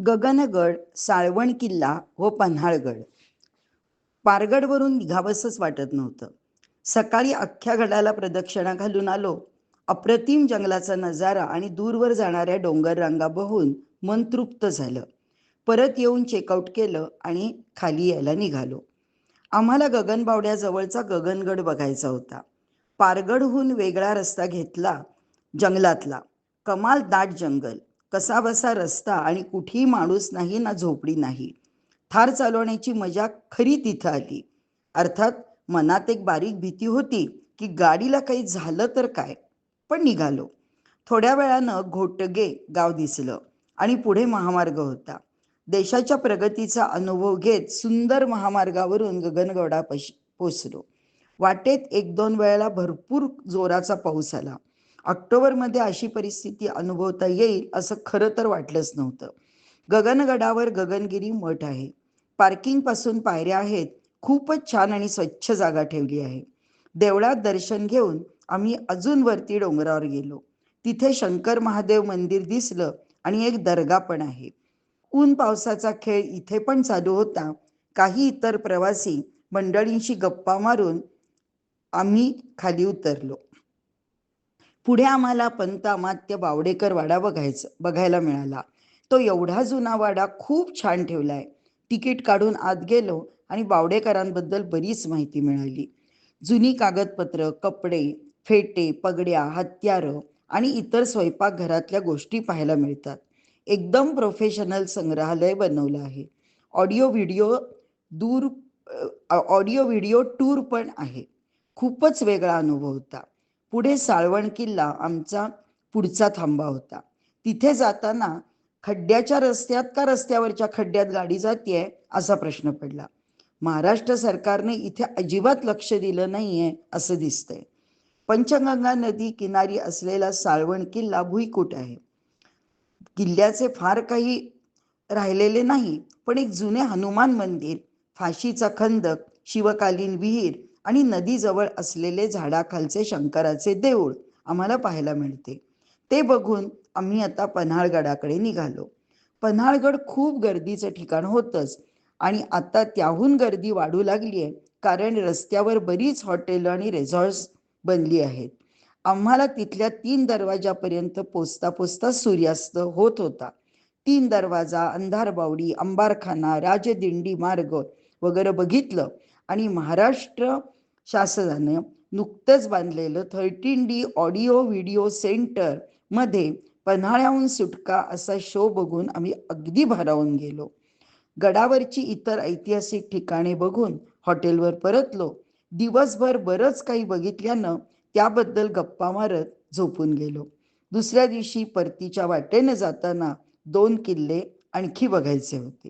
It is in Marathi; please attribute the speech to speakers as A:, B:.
A: गगनगड, साळवण किल्ला व पन्हाळगड. पारगडवरून निघावंसंच वाटत नव्हतं. सकाळी अख्ख्या गडाला प्रदक्षिणा घालून आलो. अप्रतिम जंगलाचा नजारा आणि दूरवर जाणाऱ्या डोंगर रांगा बघून मन तृप्त झालं. परत येऊन चेकआउट केलं आणि खाली यायला निघालो. आम्हाला गगनबावड्याजवळचा गगनगड बघायचा होता. पारगडहून वेगळा रस्ता घेतला जंगलातला. कमाल दाट जंगल, कसाबसा रस्ता आणि कुठेही माणूस नाही ना झोपडी नाही. थार चालवण्याची मजा खरी तिथं आली. अर्थात मनात एक बारीक भीती होती की गाडीला काही झालं तर काय. पण निघालो. थोड्या वेळानं घोटगे गाव दिसलं आणि पुढे महामार्ग होता. देशाच्या प्रगतीचा अनुभव घेत सुंदर महामार्गावरून गगनगडापाशी पोचलो. वाटेत एक दोन वेळेला भरपूर जोराचा पाऊस आला. ऑक्टोबरमध्ये अशी परिस्थिती अनुभवता येईल असं खरं तर वाटलंच नव्हतं. गगनगडावर गगनगिरी मठ आहे. पार्किंग पासून पायऱ्या आहेत. खूपच छान आणि स्वच्छ जागा ठेवली आहे. देवळात दर्शन घेऊन आम्ही अजून वरती डोंगरावर गेलो. तिथे शंकर महादेव मंदिर दिसलं आणि एक दर्गा पण आहे. ऊन पावसाचा खेळ इथे पण चालू होता. काही इतर प्रवासी मंडळींशी गप्पा मारून आम्ही खाली उतरलो. पुढे आम्हाला पंत अमात्य बावडेकर वाडा बघायला मिळाला. तो एवढा जुना वाडा खूप छान ठेवलाय. तिकीट काढून आत गेलो आणि बावडेकरांबद्दल बरीच माहिती मिळाली. जुनी कागदपत्र, कपडे, फेटे, पगड्या, हत्यारं आणि इतर स्वयंपाकघरातल्या गोष्टी पाहायला मिळतात. एकदम प्रोफेशनल संग्रहालय बनवलं आहे. ऑडिओ व्हिडिओ दूर ऑडिओ व्हिडिओ टूर पण आहे. खूपच वेगळा अनुभव होता. पुढे साळवण किल्ला आमचा पुढचा थांबा होता. तिथे जाताना खड्ड्याच्या रस्त्यात का रस्त्यावरच्या खड्ड्यात गाडी जातीये असा प्रश्न पडला. महाराष्ट्र सरकारने इथे अजिबात लक्ष दिलं नाहीये असं दिसतंय. पंचगंगा नदी किनारी असलेला साळवण किल्ला भुईकोट आहे. किल्ल्याचे फार काही राहिलेले नाही, पण एक जुने हनुमान मंदिर, फाशीचा खंदक, शिवकालीन विहीर आणि नदीजवळ असलेले झाडाखालचे शंकराचे देऊळ आम्हाला पाहायला मिळते. ते बघून आम्ही आता पन्हाळगडाकडे निघालो. पन्हाळगड खूप गर्दीचं ठिकाण होतंच आणि आता त्याहून गर्दी वाढू लागली आहे, कारण रस्त्यावर बरीच हॉटेल आणि रिसॉर्ट्स बनली आहेत. आम्हाला तिथल्या 3 दरवाजापर्यंत पोचता पोचता सूर्यास्त होत होता. 3 दरवाजा, अंधारबावडी, अंबारखाना, राजदिंडी मार्ग वगैरे बघितलं आणि महाराष्ट्र शासनाने नुकतंच बांधलेलं 13D ऑडिओ व्हिडिओ सेंटर मध्ये पन्हाळ्याहून सुटका असा शो बघून आम्ही अगदी भारावून गेलो. गडावरची इतर ऐतिहासिक ठिकाणे बघून हॉटेलवर परतलो. दिवसभर बरंच काही बघितल्यानं त्याबद्दल गप्पा मारत झोपून गेलो. दुसऱ्या दिवशी परतीच्या वाटेने जाताना 2 किल्ले आणखी बघायचे होते.